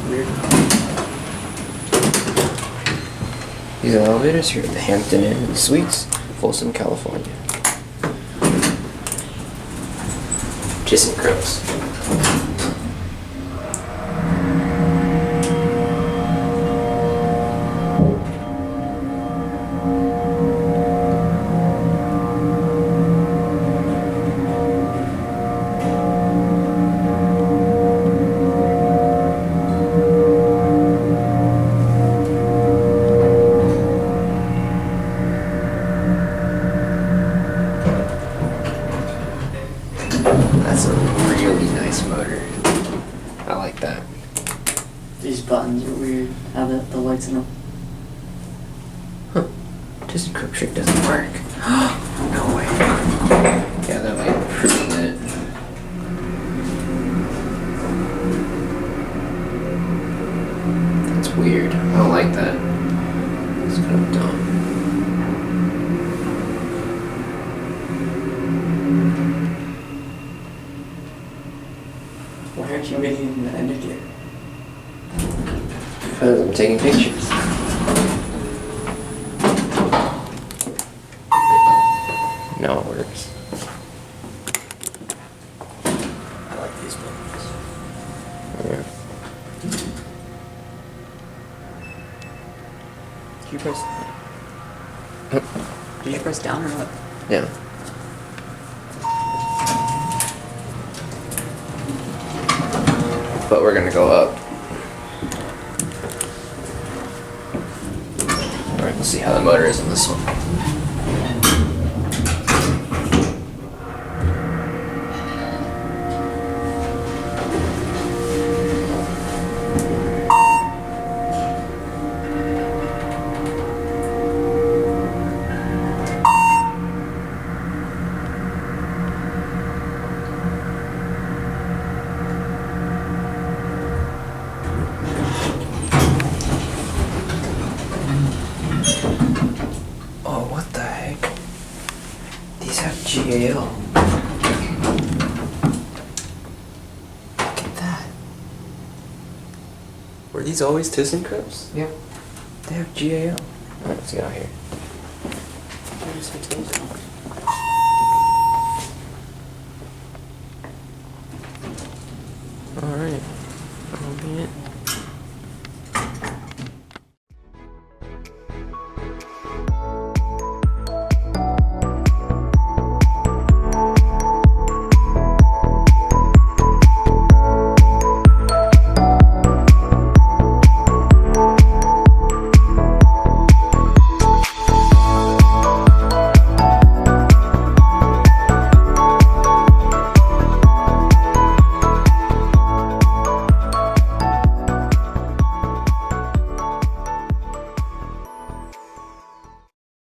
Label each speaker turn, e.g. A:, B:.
A: Weird.
B: These are elevators here at the Hampton Inn and Suites, Folsom, California. ThyssenKrupp. That's a really nice motor. I like that.
A: These buttons are weird. How the lights in them.
B: Huh. ThyssenKrupp trick doesn't work. No way. Yeah, that might prove it. That's weird. I don't like that. It's kind of dumb.
A: Why aren't you making the indicator?
B: Because I'm taking pictures. Now it works.
A: I like these buttons.
B: Yeah.
A: Did you press down or what?
B: Yeah. But we're gonna go up. Alright, let's see how the motor is on this one. Oh, what the heck? These have GAL. Look at that. Were these always ThyssenKrupps?
A: Yeah.
B: They have GAL. Alright, let's get out here.
A: Let's fix those.